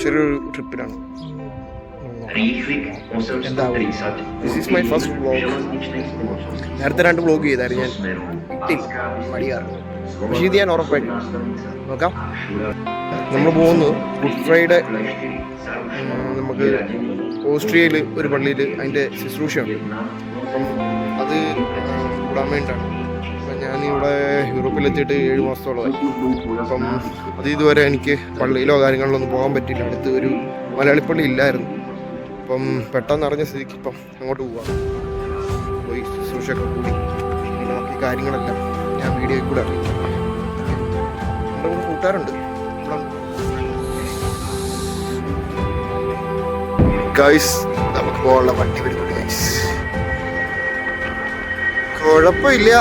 ചെറിയൊരു ട്രിപ്പിലാണ്. എന്താവും, this is my first vlog. നേരത്തെ 2 വ്ളോഗ് ചെയ്തായിരുന്നു, ഞാൻ ഇട്ടില്ല, മടിയാറ്. പക്ഷേ ഇത് ഞാൻ ഉറപ്പായിട്ടും നോക്കാം. നമ്മൾ പോകുന്നത് ഗുഡ് ഫ്രൈഡേ നമുക്ക് ഓസ്ട്രിയയിൽ ഒരു പള്ളിയിൽ അതിൻ്റെ ശുശ്രൂഷയുണ്ട്. അപ്പം അത് കൂടാൻ വേണ്ടിയിട്ടാണ്. അപ്പം ഞാനിവിടെ യൂറോപ്പിലെത്തിയിട്ട് 7 മാസത്തോളമായി. അപ്പം അത് ഇതുവരെ എനിക്ക് പള്ളിയിലോ കാര്യങ്ങളിലൊന്നും പോകാൻ പറ്റിയില്ല. അടുത്ത് ഒരു മലയാളി പള്ളി ഇല്ലായിരുന്നു. അപ്പം പെട്ടെന്ന് അറിഞ്ഞ സ്ഥിതിക്ക് ഇപ്പം അങ്ങോട്ട് പോവാം. പോയി ശുശ്രൂഷയൊക്കെ കൂടി ബാക്കി കാര്യങ്ങളെല്ലാം ഞാൻ വീഡിയോയിൽ കൂടെ അറിയിക്കും. എൻ്റെ കൂടെ കൂട്ടുകാരുണ്ട്. ഗൈസ്, നമുക്ക് പോകാനുള്ള വണ്ടി വരുന്നുണ്ട് ഗൈസ്. കുഴപ്പമില്ല.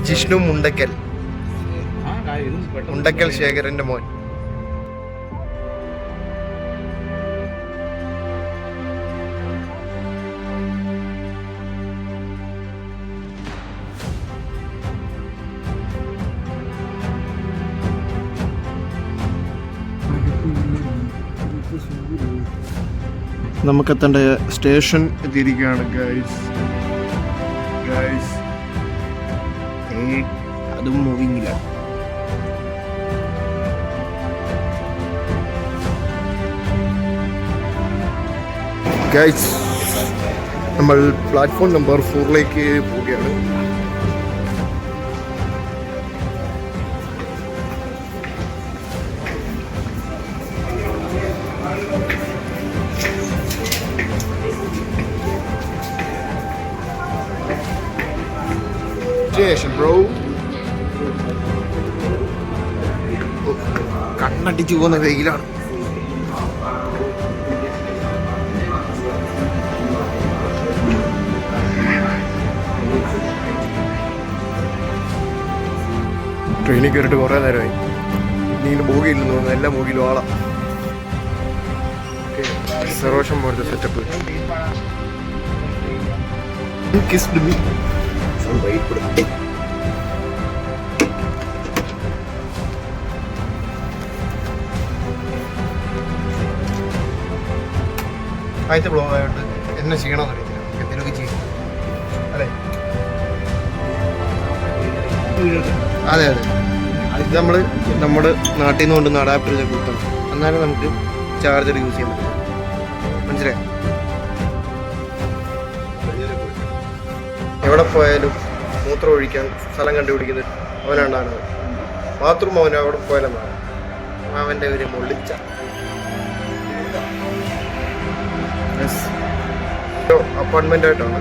ജിഷ്ണു മുണ്ടക്കൽ, മുണ്ടക്കൽ ശേഖരന്റെ മോൻ. നമുക്കെത്തേണ്ട സ്റ്റേഷൻ എത്തിയിരിക്കുകയാണ് ഗൈസ്. അതും മൂവിങ്ങില്ല. ഗൈസ്, നമ്മൾ പ്ലാറ്റ്ഫോം നമ്പർ 4ലേക്ക് പോവുകയാണ്. ബ്രോ, കണ്ണടിച്ചു പോകുന്ന വെയിലാണ്. ട്രെയിനിൽ കയറിയിട്ട് കുറേ നേരമായി. നീ ബോഗിയില്ലെന്ന് തോന്നുന്നു, എല്ലാ ബോഗിയിലും ആളാം. റിസർവേഷൻ പോലത്തെ സെറ്റപ്പ്. ആദ്യത്തെ ബ്ലോഗ് ആയിട്ട് എന്നെ ചെയ്യണമെന്ന് അറിയത്തില്ല, എന്തെങ്കിലുമൊക്കെ ചെയ്യും അല്ലേ? അതെ അതെ, ഇത് നമ്മൾ നമ്മുടെ നാട്ടിൽ നിന്ന് കൊണ്ടുവന്ന് അഡാപ്റ്റർ കുത്തണം, എന്നാലും നമുക്ക് ചാർജർ യൂസ് ചെയ്യാൻ പറ്റും. മനസ്സിലായി? എവിടെ പോയാലും മൂത്രം ഒഴിക്കാൻ സ്ഥലം കണ്ടുപിടിക്കുന്നത് അവനാണ്ടാണ്. ബാത്റൂം അവൻ അവിടെ പോയാലെന്നാണ് അവൻ്റെ ഒരു മൊള്ളിച്ച. ഓരോ അപ്പാർട്ട്മെൻ്റായിട്ടാണ്,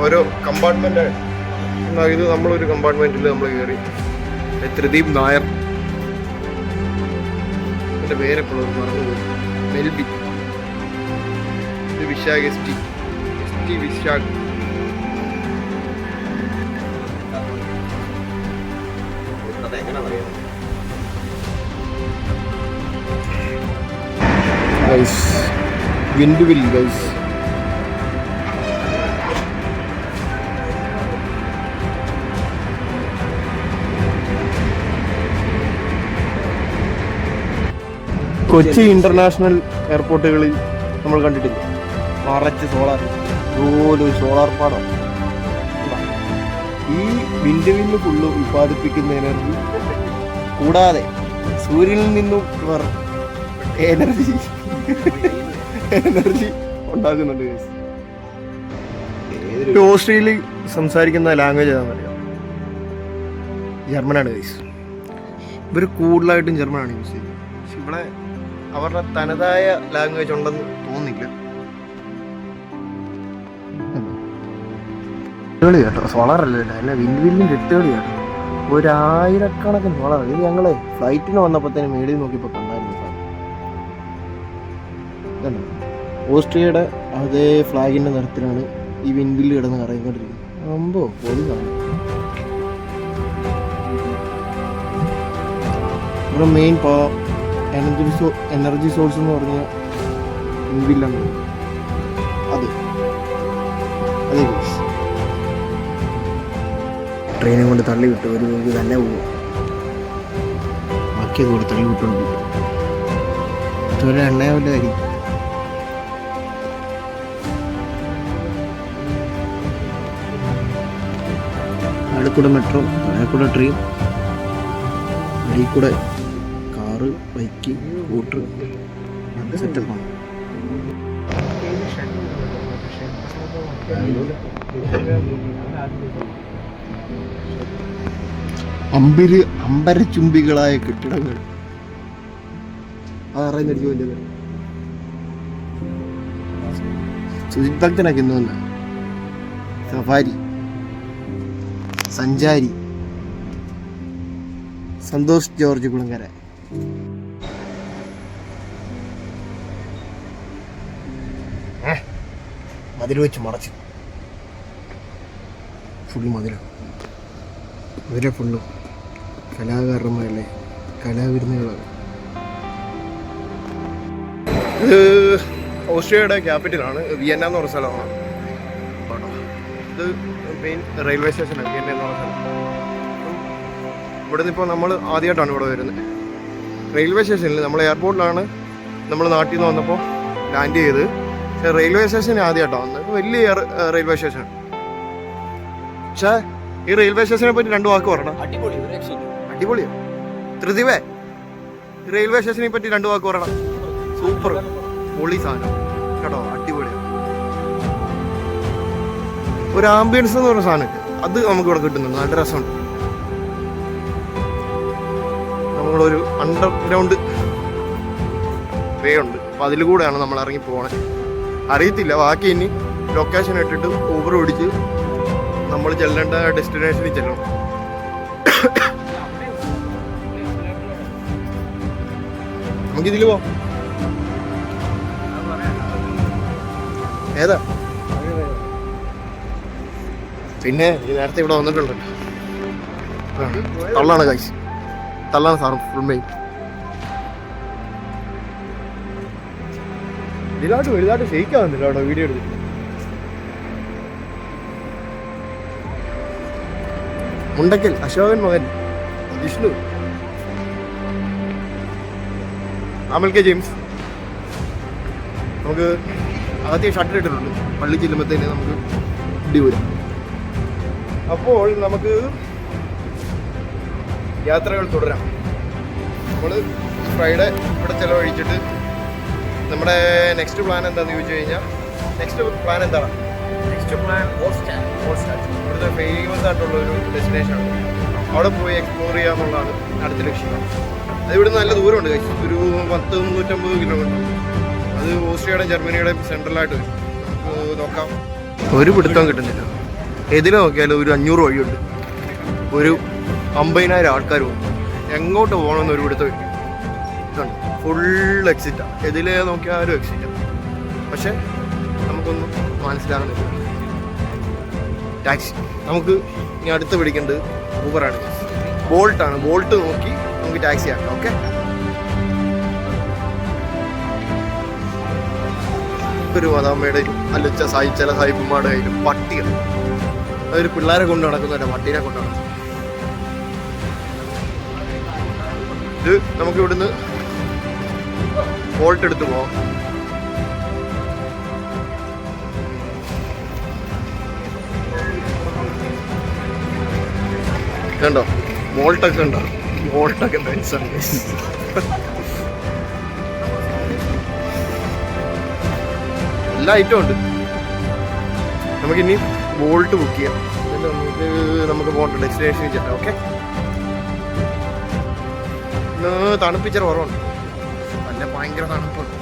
ഓരോ കമ്പാർട്ട്മെൻ്റായിട്ട്. എന്നാൽ ഇത് നമ്മളൊരു കമ്പാർട്ട്മെൻറ്റിൽ നമ്മൾ കയറി. ത്രിദീപ് നായർ, എൻ്റെ പേരെപ്പോഴും മറന്നുപോയി. മെൽബി, ഇത് വിശാഖ്, എസ് ടി വിശാഖ്. വിൻഡുവിൽ ഗൈസ്, കൊച്ചി ഇന്റർനാഷണൽ എയർപോർട്ടുകളിൽ നമ്മൾ കണ്ടിട്ടില്ല, മറച്ച് സോളാർ, ഇതുപോലെ സോളാർ പാടം. ഈ വിൻഡുവിന് ഫുള്ള് ഉൽപ്പാദിപ്പിക്കുന്ന എനർജി കൂടാതെ സൂര്യനിൽ നിന്നും ഇവർ എനർജി ഉണ്ടാക്കുന്നുണ്ട്. ഓസ്ട്രേലിയയിൽ സംസാരിക്കുന്ന ലാംഗ്വേജ് ഏതാണെന്നറിയാം? ജർമ്മനാണ് ഗൈസ്. ഇവർ കൂടുതലായിട്ടും ജർമ്മനാണ് യൂസ് ചെയ്യുന്നത്. പക്ഷെ ഇവിടെ അവരുടെ തനതായ ലാംഗ്വേജ് ഉണ്ടെന്ന് തോന്നുന്നില്ല. കേട്ടോ, സോളാറല്ലേ, അല്ല വിൻഡ് കെട്ടുകളി കേട്ടോ. 1000 സോളാർ. ഇത് ഞങ്ങള് ഫ്ലൈറ്റിന് വന്നപ്പോഴത്തേനും മേളിൽ നോക്കിയപ്പോൾ കണ്ടായിരുന്നു. ഓസ്ട്രിയയുടെ അതേ ഫ്ലാഗിൻ്റെ നിറത്തിലാണ് ഈ വിൻവില്ല് കിടന്ന് കറങ്ങിക്കൊണ്ടിരിക്കുന്നത്. അമ്പോ പൊടി കാണും. ഇവിടെ മെയിൻ എനർജി സോഴ്സ് എന്ന് പറഞ്ഞ വിൻവില്ലാണ്. അതെ ട്രെയിനും കൊണ്ട് തള്ളി വിട്ടു. ഒരു നോക്കി തന്നെ പോകും. ബാക്കിയൊക്കെ കൂടെ തള്ളി വിട്ടുകൊണ്ട് ഇതുവരെ എണ്ണയാവില്ല കാര്യം. അവിടെ കൂടെ മെട്രോ, അവിടെ കൂടെ ട്രെയിൻ, വഴി കൂടെ കാറ്, ബൈക്ക്, സ്കൂട്ടർ, അത് സെറ്റപ്പാണ്. അമ്പരചുംബികളായ കെട്ടിടങ്ങൾ. അതറിയുന്നടിച്ചു വലിയത് സുജിത് ഭക്തനാക്കി ഇന്ന് സഫാരി സഞ്ചാരി സന്തോഷ് ജോർജ് കുളങ്കര. മതിൽ വെച്ച് മറച്ചു. ഫുള്ള് മതിലെ ഫുള്ള് കലാകാരന്മാരല്ലേ, കലാവിരുന്നുകളാണ്. ഇത് ഓസ്ട്രിയയുടെ ക്യാപിറ്റലാണ്, വിയന്ന എന്ന് പറഞ്ഞ സ്ഥലമാണ്. ഇത് മെയിൻ റെയിൽവേ സ്റ്റേഷനാണ് വിയന്ന എന്ന് പറഞ്ഞ സ്ഥലം. ഇവിടെ നിന്ന് ഇപ്പോൾ നമ്മൾ ആദ്യമായിട്ടാണ് ഇവിടെ വരുന്നത്. റെയിൽവേ സ്റ്റേഷനിൽ നമ്മൾ എയർപോർട്ടിലാണ് നമ്മൾ നാട്ടിൽ നിന്ന് വന്നപ്പോൾ ലാൻഡ് ചെയ്ത്. പക്ഷേ റെയിൽവേ സ്റ്റേഷനിൽ ആദ്യമായിട്ടാണ് വന്നത്. വലിയ റെയിൽവേ സ്റ്റേഷൻ. പക്ഷേ ഈ റെയിൽവേ സ്റ്റേഷനെ പറ്റി 2 വാക്ക് പറയണം. അടിപൊളിയോ ത്രിദിവേ, റെയിൽവേ സ്റ്റേഷനെ പറ്റി 2 വാക്ക് പറയണം. സൂപ്പർ പൊളി സാധനം കേട്ടോ, അടിപൊളിയാണ്. ഒരു ആംബിയൻസ് എന്ന് പറഞ്ഞ സാധനം അത് നമുക്ക് ഇവിടെ കിട്ടുന്നുണ്ട്. നല്ല രസമുണ്ട്. നമ്മളൊരു അണ്ടർഗ്രൗണ്ട് വേ ഉണ്ട്, അപ്പം അതിൽ കൂടെയാണ് നമ്മൾ ഇറങ്ങി പോകണേ. അറിയത്തില്ല ബാക്കി. ഇനി ലൊക്കേഷൻ ഇട്ടിട്ട് ഊബർ പിടിച്ച് നമ്മൾ ചെല്ലേണ്ട ഡെസ്റ്റിനേഷനിൽ ചെല്ലണം. നമുക്കിതിൽ പോവാം. ഏതാ പിന്നെ നേരത്തെ ഇവിടെ വന്നിട്ടുണ്ട്. തള്ളാണ് കാഴ്ച, തള്ളാണ് സാറും ഫുൾ മെയിൻ. വലുതായിട്ട് ഷെയ്ക്കാവുന്നില്ല അവിടെ വീഡിയോ എടുത്തിട്ട്. മുണ്ടക്കൽ അശോകൻ മകൻ വിഷ്ണു, അമൽ കെ ജെയിംസ്. നമുക്ക് ആദ്യം ഷട്ടർ ഇട്ടിട്ടുണ്ട്. പള്ളി ചെല്ലുമ്പോഴത്തേന് നമുക്ക് ഇടി വരും. അപ്പോൾ നമുക്ക് യാത്രകൾ തുടരാം. നമ്മൾ ഫ്രൈഡേ ഇവിടെ ചിലവഴിച്ചിട്ട് നമ്മുടെ നെക്സ്റ്റ് പ്ലാൻ എന്താണെന്ന് ചോദിച്ചു കഴിഞ്ഞാൽ, നെക്സ്റ്റ് പ്ലാൻ എന്താണ്? Next plan Hallstatt. ഇവിടുത്തെ ഫേമസ് ആയിട്ടുള്ള ഒരു ഡെസ്റ്റിനേഷനാണ്. അവിടെ പോയി എക്സ്പ്ലോർ ചെയ്യുക എന്നുള്ളതാണ് അടുത്ത ലക്ഷ്യം. അത് ഇവിടുന്ന് നല്ല ദൂരമുണ്ട്, ഒരു 100-150 കിലോമീറ്റർ. അത് ഓസ്ട്രിയയുടെയും ജർമ്മനിയുടെയും സെൻട്രലായിട്ട് വരും. നമുക്ക് നോക്കാം. ഒരു പിടുത്തം കിട്ടുന്നില്ല. എതിലെ നോക്കിയാലും ഒരു 500 വഴിയുണ്ട്. ഒരു 50,000 ആൾക്കാരും ഉണ്ട്. എങ്ങോട്ട് പോകണമെന്ന് ഒരു പിടുത്തം വരും. ഇതുണ്ട്, ഫുൾ എക്സിറ്റാണ്. എതിലെ നോക്കിയാലും എക്സിറ്റാണ്. പക്ഷെ നമുക്കൊന്നും മനസ്സിലാകുന്നില്ല. ടാക്സി നമുക്ക് ഇനി അടുത്ത് പിടിക്കേണ്ടത് ഊബറാണ്, ബോൾട്ടാണ്. ബോൾട്ട് നോക്കി നമുക്ക് ടാക്സി ആക്കാം. ഓക്കെ, ഒരു മതാമ്മയുടെ അല്ലിച്ച ചില സായിപ്പുമാരുടെ കയ്യിലും പട്ടികൾ, അതൊരു പിള്ളേരെ കൊണ്ട് നടക്കുന്നില്ല, പട്ടീനെ കൊണ്ട് നടക്കും. ഇത് നമുക്ക് ഇവിടുന്ന് ബോൾട്ട് എടുത്ത് പോവാം. കണ്ടോ ബോൾട്ടൊക്കെ ഉണ്ടോ? ബോൾട്ടൊക്കെ എല്ലാ ഐറ്റവും ഉണ്ട്. നമുക്കിനി ബോൾട്ട് ബുക്ക് ചെയ്യാം. നമുക്ക് പോകണ്ട ഡെസ്റ്റിനേഷനിൽ ചെല്ലാം. ഓക്കെ, തണുപ്പിച്ചർ കുറവുണ്ട്, നല്ല ഭയങ്കര തണുപ്പുണ്ട്.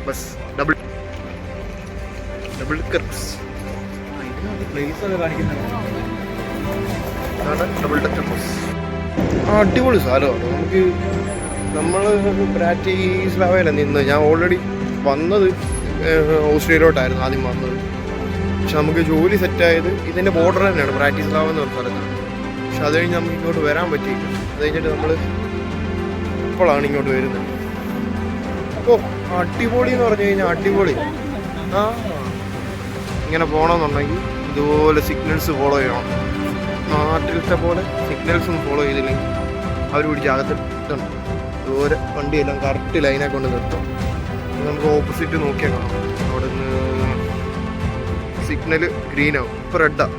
Bus double double decker bus. അടിപൊളി സ്ഥലമാണ്. നമ്മൾ ബ്രാറ്റിസ്ലാവയിലാണ് നിന്ന്. ഞാൻ ഓൾറെഡി വന്നത് ഓസ്ട്രേലിയയിലോട്ടായിരുന്നു ആദ്യം വന്നത്. പക്ഷെ നമുക്ക് ജോലി സെറ്റായത് ഇതിൻ്റെ ബോർഡർ തന്നെയാണ്, ബ്രാറ്റിസ്ലാവ എന്ന് പറഞ്ഞ സ്ഥലത്താണ്. പക്ഷെ അത് കഴിഞ്ഞ് നമുക്ക് ഇങ്ങോട്ട് വരാൻ പറ്റിയില്ല. അത് കഴിഞ്ഞിട്ട് നമ്മൾ ഇപ്പോഴാണ് ഇങ്ങോട്ട് വരുന്നത്. അപ്പോൾ അടിപൊളി എന്ന് പറഞ്ഞു കഴിഞ്ഞാൽ അടിപൊളി. ഇങ്ങനെ പോകണമെന്നുണ്ടെങ്കിൽ ഇതുപോലെ സിഗ്നൽസ് ഫോളോ ചെയ്യണം. നാട്ടിലത്തെ പോലെ സിഗ്നൽസ് ഒന്നും ഫോളോ ചെയ്തില്ലെങ്കിൽ അവർ പിടിച്ച് അകത്തിട്ടുണ്ട്. ഇതുപോലെ വണ്ടിയെല്ലാം കറക്റ്റ് ലൈനെ കൊണ്ട് നിർത്തും. നമുക്ക് ഓപ്പോസിറ്റ് നോക്കിയാൽ കാണാം. അവിടെ നിന്ന് സിഗ്നൽ ഗ്രീൻ ആവും. ഇപ്പോൾ റെഡാണ്,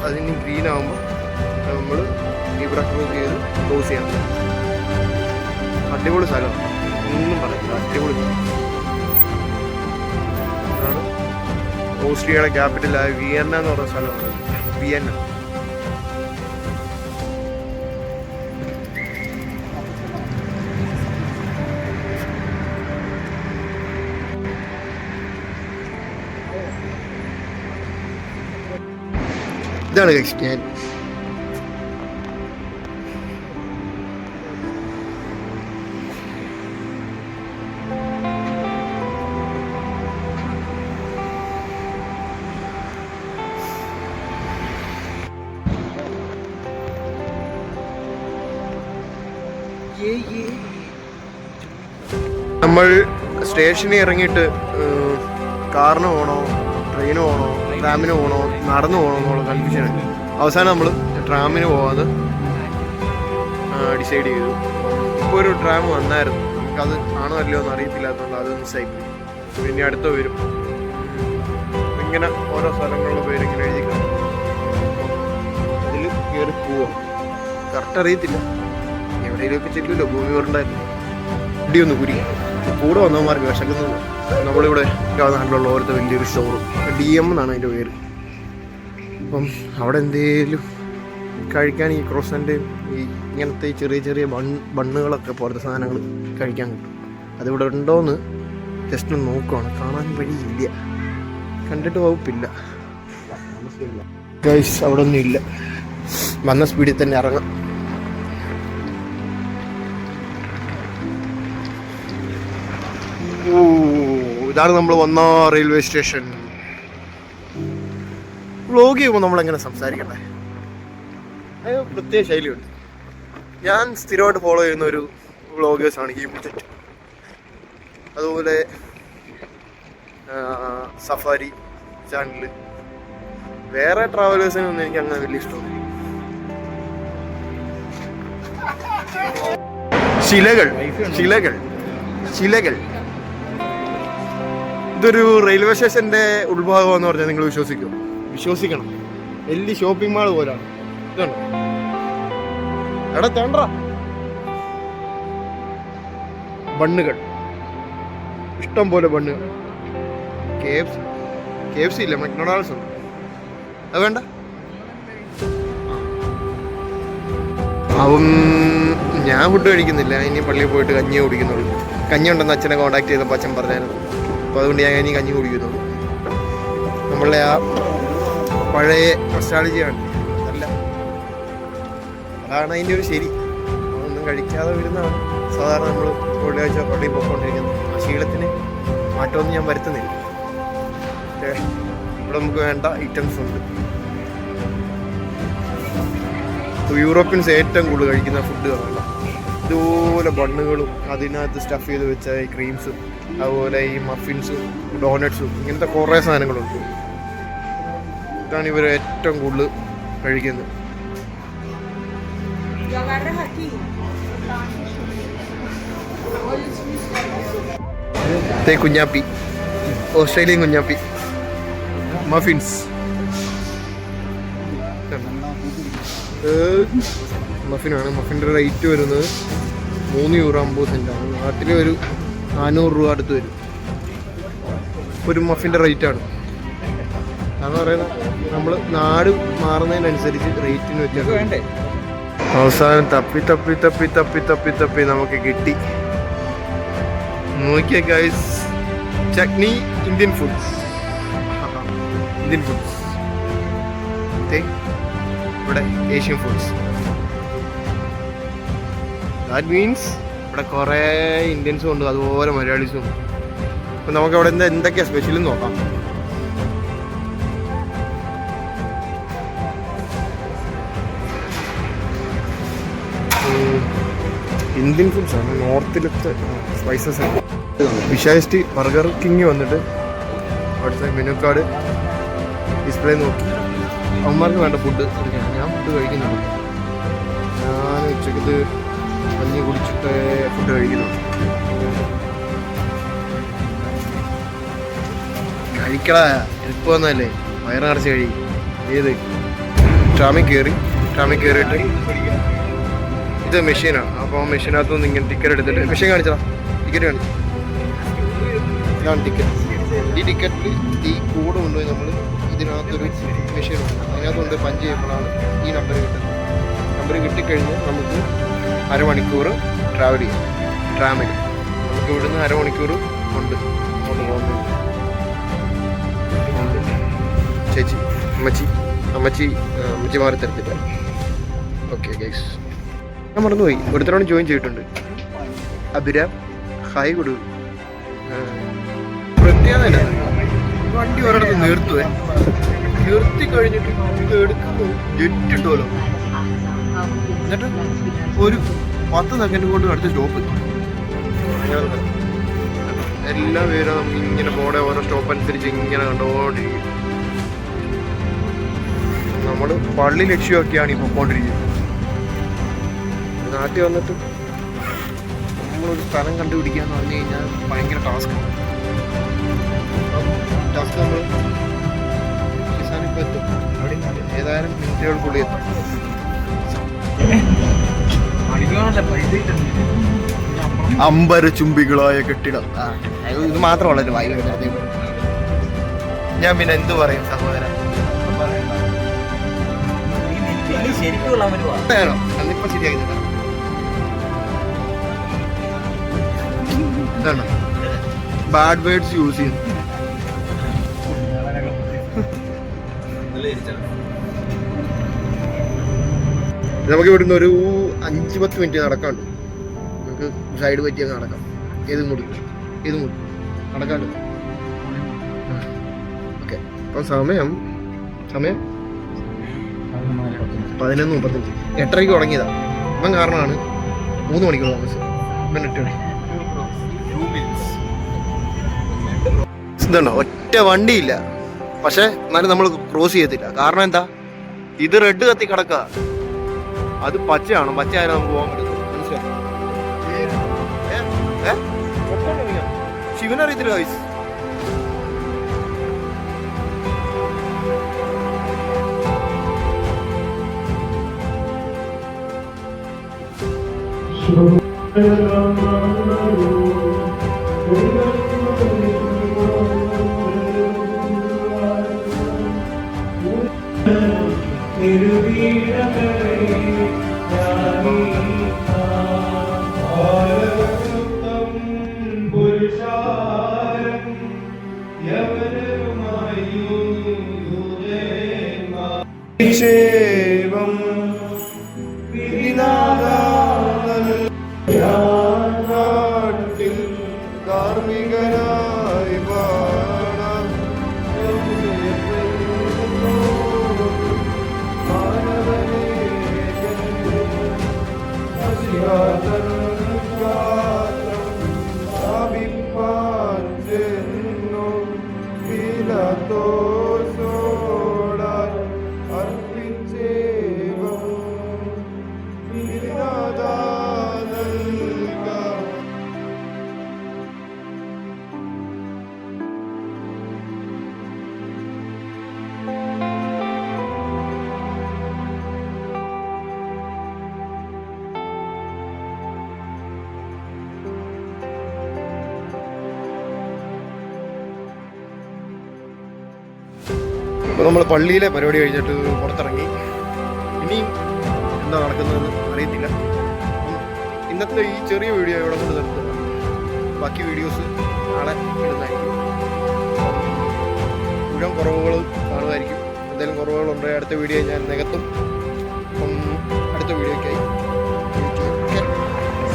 അതിന് ഗ്രീൻ ആകുമ്പോൾ നമ്മൾ ഇവിടെ ക്രോസ് ചെയ്ത് ക്ലോസ് ചെയ്യണം. അടിപൊളി സ്ഥലമാണ്, ഒന്നും പറയില്ല, അടിപൊളി സ്ഥലം. ഓസ്ട്രിയയുടെ ക്യാപിറ്റലായ വിയന്ന എന്ന് പറയുന്ന സ്ഥലമാണ് വിയന്ന. ഇതാണ് ഞാൻ നമ്മൾ സ്റ്റേഷനിൽ ഇറങ്ങിയിട്ട് കാറിന് പോകണോ ട്രെയിന് പോകണോ ട്രാമിന് പോകണോ നടന്നു പോകണോ എന്നുള്ള കൺഫ്യൂഷനാണ്. അവസാനം നമ്മൾ ട്രാമിന് പോകാതെ ഡിസൈഡ് ചെയ്തു. ഇപ്പോൾ ഒരു ട്രാം വന്നായിരുന്നു, നമുക്കത് ആണോ അല്ലയോ എന്ന് അറിയത്തില്ലാത്തതുകൊണ്ട് അത് മിസ്സായിപ്പോയി. പിന്നെ അടുത്ത വരും. ഇങ്ങനെ ഓരോ സ്ഥലങ്ങളുടെ പേരിങ്ങനെ എഴുതി കാണും. അതിൽ കയറി പോവാം. കറക്റ്റ് അറിയത്തില്ല, എവിടെയെങ്കിലുമൊക്കെ ചെല്ലുമല്ലോ. ഭൂമി ഉണ്ടായിരുന്നു ഇടി ഒന്ന് കുരി കൂടെ വന്നവന്മാർക്ക് വിശക്കുന്നത്. നമ്മളിവിടെ നാട്ടിലുള്ള ഓരോ വലിയൊരു ഷോറൂം DM എന്നാണ് അതിൻ്റെ പേര്. അപ്പം അവിടെ എന്തെങ്കിലും കഴിക്കാൻ ഈ ക്രോസൻ്റെയും ഈ ഇങ്ങനത്തെ ചെറിയ ചെറിയ ബണ്ണുകളൊക്കെ പോലത്തെ സാധനങ്ങൾ കഴിക്കാൻ കിട്ടും. അതിവിടെ ഉണ്ടോയെന്ന് ജസ്റ്റ് ഒന്ന് നോക്കുവാണ്. കാണാൻ വഴിയില്ല, കണ്ടിട്ട് വകുപ്പില്ല ഗൈസ്. അവിടെ ഒന്നും ഇല്ല. വന്ന സ്പീഡിൽ തന്നെ ഇറങ്ങാം. ഇതാണ് നമ്മൾ വന്ന റെയിൽവേ സ്റ്റേഷൻ. വ്ലോഗ് ചെയ്യുമ്പോൾ നമ്മളെങ്ങനെ സംസാരിക്കണ്ടേ, അത് പ്രത്യേക ശൈലിയുണ്ട്. ഞാൻ സ്ഥിരമായിട്ട് ഫോളോ ചെയ്യുന്ന ഒരു വ്ലോഗേഴ്സാണ് ഈ മുറ്ററ്റ്, അതുപോലെ സഫാരി ചാനല്. വേറെ ട്രാവലേഴ്സിനൊന്നും എനിക്ക് അങ്ങനെ വലിയ ഇഷ്ടമാണ്. ശിലകൾ ശിലകൾ ശിലകൾ ഇതൊരു റെയിൽവേ സ്റ്റേഷൻ്റെ ഉൾഭാഗം എന്ന് പറഞ്ഞാൽ നിങ്ങൾ വിശ്വസിക്കണം. വലിയ ഷോപ്പിംഗ് മാൾ പോലാണ്. ഇതാണ് എടാ തേണ്ട ബണ്ണുകൾ, ഇഷ്ടം പോലെ ബണ്ണുകൾ. KFC ഇല്ല, മക്ഡൊണാൾഡ്സ് ഉണ്ട്. അത് വേണ്ട. ഞാൻ ഫുഡ് കഴിക്കുന്നില്ല, ഇനി പള്ളിയിൽ പോയിട്ട് കഞ്ഞി കുടിക്കുന്നുള്ളൂ. കഞ്ഞി ഉണ്ടെന്ന് അച്ഛനെ കോൺടാക്ട് ചെയ്തപ്പോൾ അച്ഛൻ പറഞ്ഞായിരുന്നു. അപ്പോൾ അതുകൊണ്ട് ഞാൻ ഇനി കഞ്ഞി കുടിക്കുന്നുള്ളൂ. നമ്മളുടെ ആ പഴയ നൊസ്റ്റാൾജിയാണ്. അല്ല, അതാണ് അതിൻ്റെ ഒരു ശരി. അതൊന്നും കഴിക്കാതെ വരുന്നതാണ് സാധാരണ നമ്മൾ വെള്ളിയാഴ്ച പള്ളിയിൽ പോയിക്കൊണ്ടിരിക്കുന്നത്. ആ ശീലത്തിന് മാറ്റമൊന്നും ഞാൻ വരുത്തുന്നില്ല. പക്ഷേ ഇവിടെ നമുക്ക് വേണ്ട ഐറ്റംസ് ഉണ്ട്. യൂറോപ്യൻസ് ഏറ്റവും കൂടുതൽ കഴിക്കുന്ന ഫുഡുകളാണ് ഇതുപോലെ ബണ്ണുകളും അതിനകത്ത് സ്റ്റഫ് ചെയ്ത് വെച്ച ഈ ക്രീംസും അതുപോലെ ഈ മഫിൻസും ഡോണറ്റ്സും ഇങ്ങനത്തെ കുറേ സാധനങ്ങളുണ്ട്. ഇതാണ് ഇവർ ഏറ്റവും കൂടുതൽ കഴിക്കുന്നത്. കുഞ്ഞാപ്പി, ഓസ്ട്രേലിയൻ കുഞ്ഞാപ്പി, മഫിൻസ്. മഫിനാണ്. മഫിൻ്റെ റേറ്റ് വരുന്നത് €3.50. നാട്ടിൽ ഒരു ₹400 അടുത്ത് വരും ഒരു മഫിൻ്റെ റേറ്റാണ്. അതെന്ന് പറയുന്നത് നമ്മൾ നാട് മാറുന്നതിനനുസരിച്ച് റേറ്റിന് വ്യത്യാസം വേണ്ടേ. അവസാനം തപ്പി തപ്പി തപ്പി തപ്പി തപ്പി തപ്പി നമുക്ക് കിട്ടി. നോക്കിയ ഗൈസ്, ചട്നി ഇന്ത്യൻ ഫുഡ്സ്. ഇവിടെ ഏഷ്യൻ ഫുഡ്സ്. ദാറ്റ് മീൻസ് ഇവിടെ കുറേ ഇന്ത്യൻസും ഉണ്ട്, അതുപോലെ മലയാളീസും ഉണ്ട്. അപ്പം നമുക്ക് അവിടെ എന്തൊക്കെയാണ് സ്പെഷ്യൽ നോക്കാം. ഇന്ത്യൻ ഫുഡ്സാണ്, നോർത്തിലത്തെ സ്പൈസസ് ആണ്. വിശാലിറ്റി ബർഗർ കിങ് വന്നിട്ട് അവിടുത്തെ മെനു കാർഡ് ഡിസ്പ്ലേ നോക്കി അവന്മാർക്ക് വേണ്ട ഫുഡ് എടുക്കണം. ഞാൻ ഫുഡ് കഴിക്കുന്നുണ്ട്. ഞാൻ ഉച്ചക്കത്ത് കഞ്ഞി കുടിച്ചിട്ട് ഫുഡ് കഴിക്കുന്നുണ്ട്. കഴിക്കടാ, ട്രിപ്പ് വന്നതല്ലേ, വയറ് നിറച്ച് കഴിക്കും. ഏത് ട്രാമിൽ കയറിയിട്ട് ഇത് മെഷീനാണ്. അപ്പോൾ മെഷീനകത്തുനിന്ന് ഇങ്ങനെ ടിക്കറ്റ് എടുത്തിട്ട് മെഷീൻ കാണിച്ചതാ, ടിക്കറ്റ് കാണിച്ചു. ഇതാണ് ടിക്കറ്റ്. ഈ ടിക്കറ്റിൽ ഈ കോഡ് കൊണ്ടുപോയി നമ്മൾ ഇതിനകത്തൊരു മെഷീൻ ഉണ്ട്, അതിനകത്ത് കൊണ്ട് പഞ്ച് ചെയ്യുമ്പോഴാണ് ഈ നമ്പർ കിട്ടുന്നത്. നമ്പർ കിട്ടിക്കഴിഞ്ഞാൽ നമുക്ക് അരമണിക്കൂർ ട്രാവൽ ചെയ്യാം. ട്രാമിൽ നമുക്ക് ഇവിടുന്ന് അരമണിക്കൂർ ഉണ്ട് ചേച്ചി അമ്മച്ചി മാറി തരത്തില്ല. ഓക്കെ ഗൈസ്, ഞാൻ മറന്നുപോയി, ഒരുത്തരോട് ജോയിൻ ചെയ്തിട്ടുണ്ട്. അഭിരാം ഹായ് കൊടു. പ്രത്യേകത വണ്ടി ഒരിടത്ത് നിർത്തി കഴിഞ്ഞിട്ട് ഇത് എടുക്കുന്നു, ജെറ്റിട്ടുമല്ലോ. എന്നിട്ട് ഒരു 10 സെക്കൻഡ് കൊണ്ട് അടുത്ത സ്റ്റോപ്പ് എത്തും. എല്ലാ പേരും നമുക്ക് ഇങ്ങനെ പോടെ ഓരോ സ്റ്റോപ്പ് അനുസരിച്ച് ഇങ്ങനെ കണ്ടുകൊണ്ടിരിക്കും. നമ്മൾ പള്ളി ലക്ഷ്യമാക്കിയാണ് ഈ പൊക്കോണ്ടിരിക്കുന്നത്. നാട്ടിൽ വന്നിട്ട് നമ്മളൊരു സ്ഥലം കണ്ടുപിടിക്കാന്ന് പറഞ്ഞു കഴിഞ്ഞാൽ ഭയങ്കര ടാസ്ക്കാണ്. നമ്മൾ ഇപ്പോൾ എത്തും, ഏതായാലും മിനിറ്റുകൾക്കുള്ളിൽ എത്തും. അമ്പരചുംബികളായ കെട്ടിടം, ഇത് മാത്രമല്ല വായു. ഞാൻ പിന്നെ എന്ത് പറയും സഹോദരൻ, അന്നിപ്പം ശരിയാക്കി ഇതാണ് ബാഡ് വേർഡ്സ് യൂസ് ചെയ്യുന്നത്. നമുക്ക് ഇവിടുന്ന് ഒരു 5-10 മിനിറ്റ് നടക്കാണ്ട്, നമുക്ക് സൈഡ് പറ്റിയൊക്കെ നടക്കാം. ഏത് മുടി നടക്കാണ്ട്. ഓക്കെ, അപ്പം സമയം 11:35. 8:30 തുടങ്ങിയതാ. ഇവൻ കാരണമാണ് 3 മണിക്കൂർ താമസം. ഇവൻ 8 മണി. ഇതുണ്ടോ, ഒറ്റ വണ്ടിയില്ല. പക്ഷെ എന്നാലും നമ്മൾ ക്രോസ് ചെയ്യത്തില്ല. കാരണം എന്താ, ഇത് റെഡ് കത്തി കിടക്കുക, അത് പച്ചയാണ്. പച്ചയായാലും നമുക്ക് പോകാൻ പറ്റും. മനസ്സിലായി? ശിവനറിയത്തില്ല ഗൈസ്. കാർമികനായി പാടാം അപ്പോൾ നമ്മൾ പള്ളിയിലെ പരിപാടി കഴിഞ്ഞിട്ട് പുറത്തിറങ്ങി. ഇനിയും എന്താ നടക്കുന്നതെന്ന് അറിയത്തില്ല. ഇന്നത്തെ ഈ ചെറിയ വീഡിയോ ഇവിടെ കൊണ്ട് നിർത്തുക. ബാക്കി വീഡിയോസ് നാളെ ഇടുന്നതായിരിക്കും. മുഴുവൻ കുറവുകൾ കാണുമായിരിക്കും. എന്തെങ്കിലും കുറവുകളുണ്ടെങ്കിൽ അടുത്ത വീഡിയോ ഞാൻ നികത്തും. അപ്പം അടുത്ത വീഡിയോയ്ക്കായി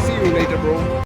see you later bro.